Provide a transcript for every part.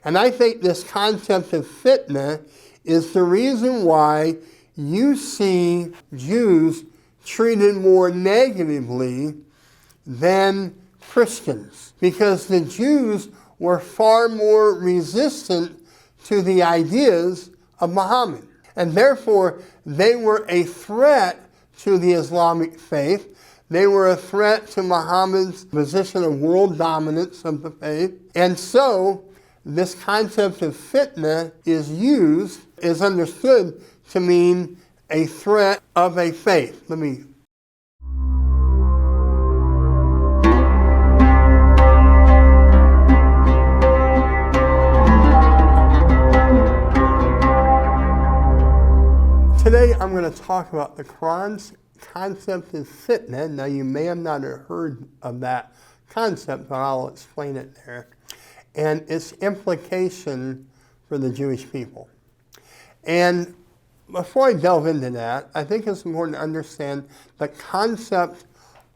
And I think this concept of fitna is the reason why you see Jews treated more negatively than Christians, because the Jews were far more resistant to the ideas of Muhammad. And therefore, they were a threat to the Islamic faith. They were a threat to Muhammad's position of world dominance of the faith. And so, this concept of fitna is understood to mean a threat of a faith. Today I'm going to talk about the Quran's concept of fitna. Now you may have not heard of that concept, but I'll explain it there. And its implication for the Jewish people. And before I delve into that, I think it's important to understand the concept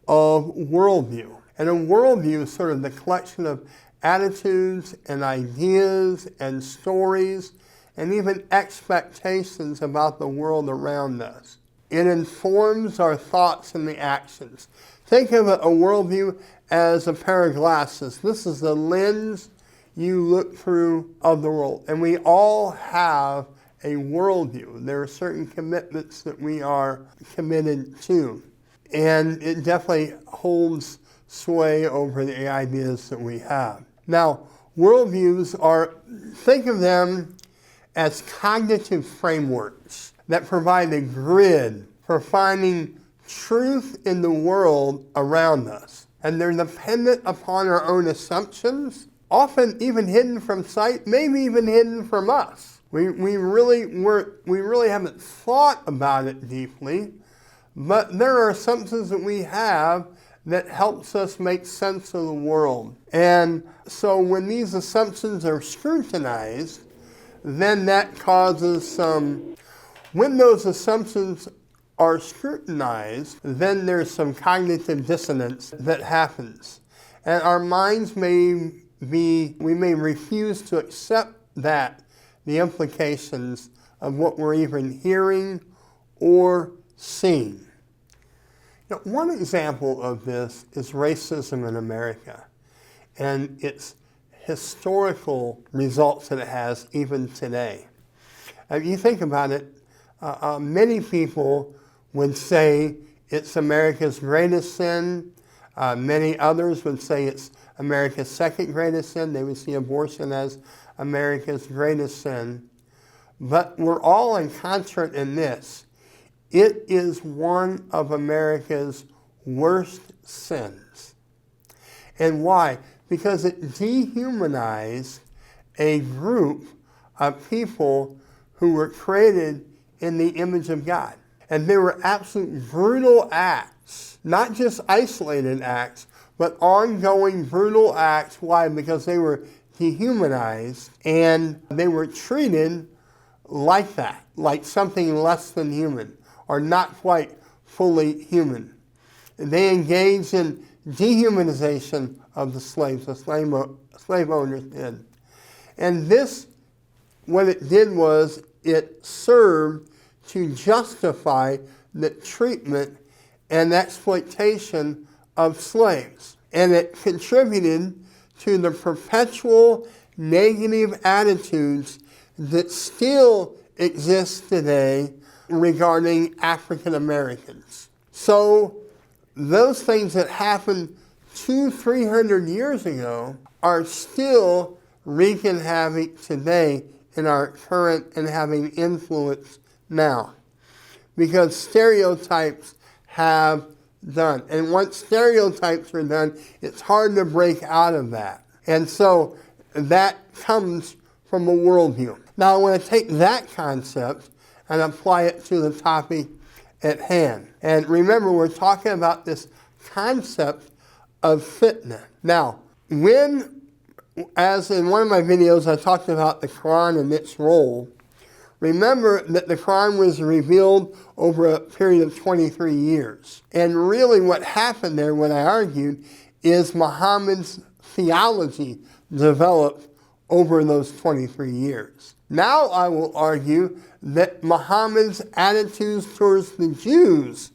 of worldview. And a worldview is sort of the collection of attitudes and ideas and stories and even expectations about the world around us. It informs our thoughts and the actions. Think of a worldview as a pair of glasses. This is the lens you look through of the world. And we all have a worldview. There are certain commitments that we are committed to. And it definitely holds sway over the ideas that we have. Now, worldviews think of them as cognitive frameworks that provide a grid for finding truth in the world around us. And they're dependent upon our own assumptions, often even hidden from sight, maybe even hidden from us. We really haven't thought about it deeply, but there are assumptions that we have that helps us make sense of the world. And so when these assumptions are scrutinized, then that causes when those assumptions are scrutinized, then there's some cognitive dissonance that happens. And our minds we may refuse to accept the implications of what we're even hearing or seeing. Now, one example of this is racism in America and its historical results that it has even today. If you think about it, many people would say it's America's greatest sin. Many others would say it's America's second greatest sin. They would see abortion as America's greatest sin. But we're all in concert in this. It is one of America's worst sins. And why? Because it dehumanized a group of people who were created in the image of God. And they were absolute brutal acts, not just isolated acts, but ongoing brutal acts. Why? Because they were dehumanized and they were treated like that, like something less than human, or not quite fully human. They engaged in dehumanization of the slaves, the slave owners did. And this, what it did was it served to justify the treatment and exploitation of slaves. And it contributed to the perpetual negative attitudes that still exist today regarding African Americans. So those things that happened 200-300 years ago are still wreaking havoc today in our current and having influence now. Because stereotypes have done. And once stereotypes are done, it's hard to break out of that. And so that comes from a worldview. Now I want to take that concept and apply it to the topic at hand. And remember, we're talking about this concept of fitna. Now, as in one of my videos, I talked about the Quran and its role. Remember that the Quran was revealed over a period of 23 years. And really what happened there, what I argued, is Muhammad's theology developed over those 23 years. Now I will argue that Muhammad's attitudes towards the Jews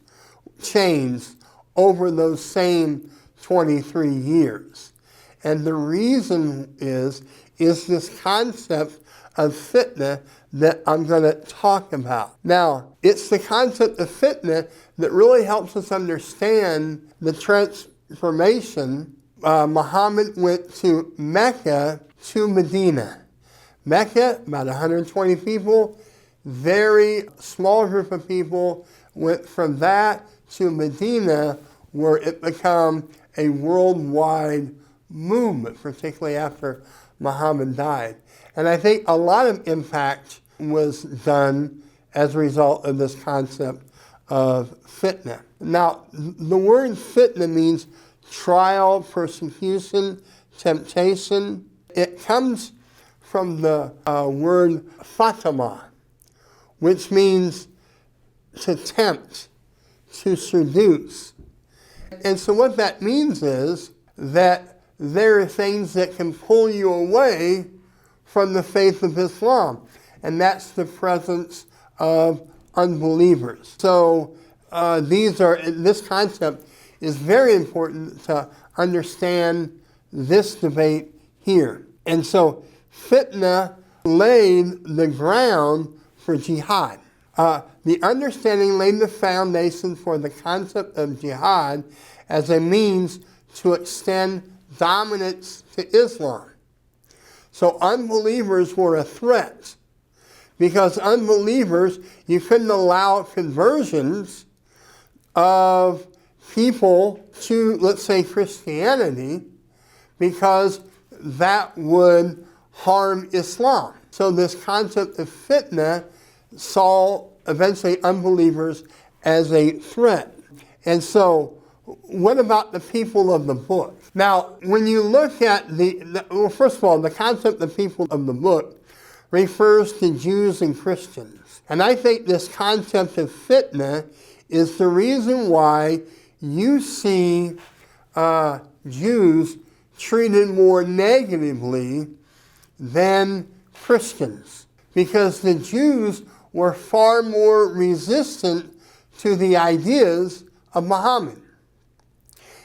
changed over those same 23 years. And the reason is this concept of fitna that I'm going to talk about. Now, it's the concept of fitna that really helps us understand the transformation. Muhammad went to Mecca to Medina. Mecca, about 120 people, very small group of people, went from that to Medina, where it became a worldwide movement, particularly after Muhammad died. And I think a lot of impact was done as a result of this concept of fitna. Now, the word fitna means trial, persecution, temptation. It comes from the word Fatima, which means to tempt, to seduce. And so what that means is that there are things that can pull you away from the faith of Islam, and that's the presence of unbelievers. So this concept is very important to understand this debate here. And so fitna laid the ground for jihad. The understanding laid the foundation for the concept of jihad as a means to extend dominance to Islam. So unbelievers were a threat, because unbelievers, you couldn't allow conversions of people to, let's say, Christianity, because that would harm Islam. So this concept of fitna saw eventually unbelievers as a threat. And so what about the people of the book? Now, when you look at well, first of all, the concept of people of the book refers to Jews and Christians. And I think this concept of fitna is the reason why you see Jews treated more negatively than Christians, because the Jews were far more resistant to the ideas of Muhammad.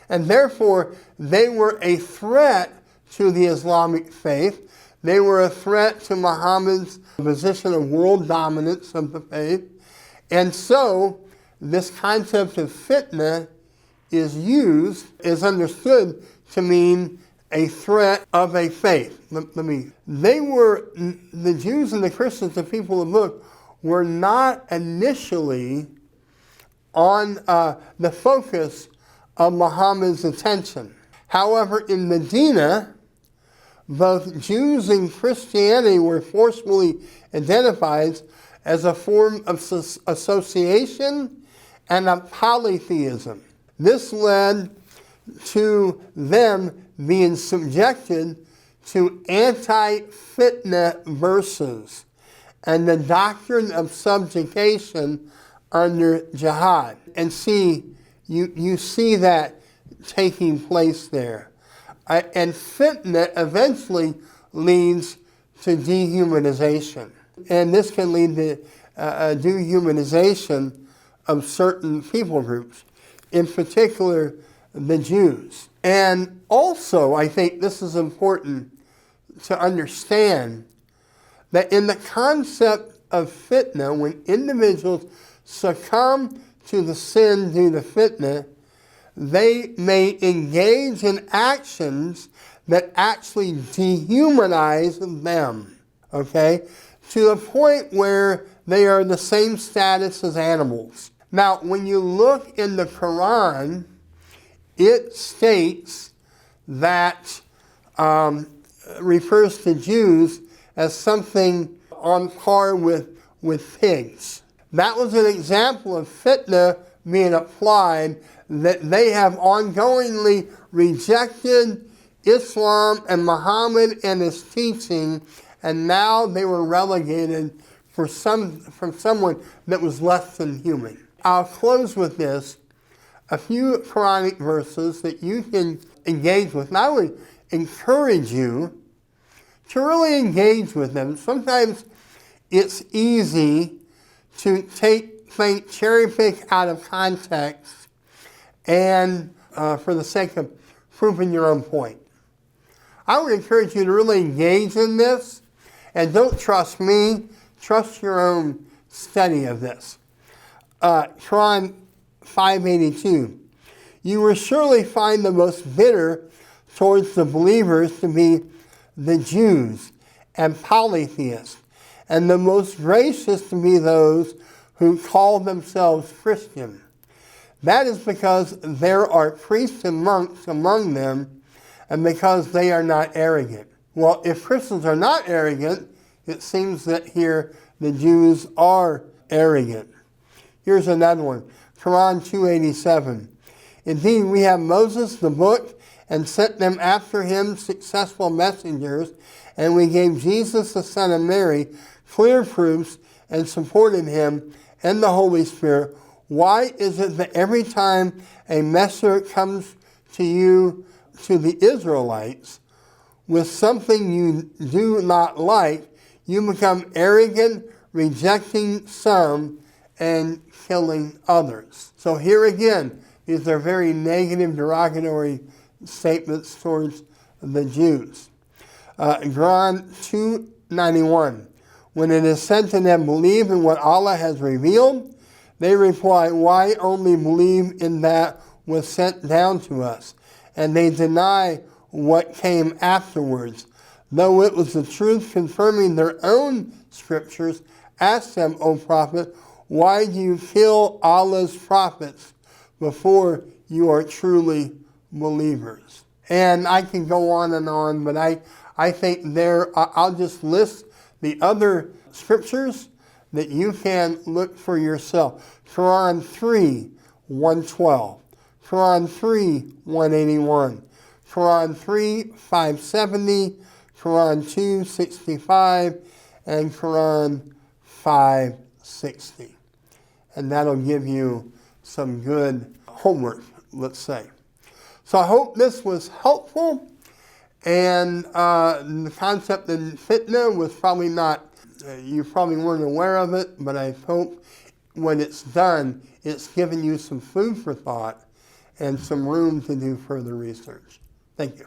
And therefore, they were a threat to the Islamic faith. They were a threat to Muhammad's position of world dominance of the faith. And so, this concept of fitna is understood to mean a threat of a faith. The Jews and the Christians, the people of the book, were not initially on the focus of Muhammad's attention. However, in Medina, both Jews and Christianity were forcefully identified as a form of association and of polytheism. This led to them being subjected to anti-fitna verses and the doctrine of subjugation under jihad. And you see that taking place there. And fitna eventually leads to dehumanization. And this can lead to dehumanization of certain people groups, in particular the Jews. And also, I think this is important to understand, that in the concept of fitna, when individuals succumb to the sin due to fitna, they may engage in actions that actually dehumanize them, okay, to the point where they are the same status as animals. Now, when you look in the Quran, it states that refers to Jews as something on par with pigs. That was an example of fitna being applied, that they have ongoingly rejected Islam and Muhammad and his teaching, and now they were relegated from someone that was less than human. I'll close with this, a few Quranic verses that you can engage with. And I would encourage you to really engage with them. Sometimes it's easy to cherry pick out of context and for the sake of proving your own point. I would encourage you to really engage in this, and don't trust me, trust your own study of this. Quran 582. You will surely find the most bitter towards the believers to be the Jews and polytheists, and the most gracious to be those who call themselves Christian. That is because there are priests and monks among them, and because they are not arrogant. Well, if Christians are not arrogant, it seems that here the Jews are arrogant. Here's another one, Quran 287. Indeed, we have Moses, the book, and sent them after him successful messengers, and we gave Jesus, the son of Mary, clear proofs and supported him and the Holy Spirit. Why is it that every time a messenger comes to you, to the Israelites, with something you do not like, you become arrogant, rejecting some and killing others? So here again, these are very negative, derogatory statements towards the Jews. Quran 291. When it is said to them, believe in what Allah has revealed, they reply, why only believe in that was sent down to us? And they deny what came afterwards. Though it was the truth confirming their own scriptures, ask them, O Prophet, why do you kill Allah's prophets before you are truly believers? And I can go on, but I think I'll just list the other scriptures that you can look for yourself. Quran 3, 112. Quran 3, 181. Quran 3, 570. Quran 2, 65. And Quran 560. And that'll give you some good homework, let's say. So I hope this was helpful. And the concept of fitna was probably not, you probably weren't aware of it, but I hope when it's done, it's given you some food for thought and some room to do further research. Thank you.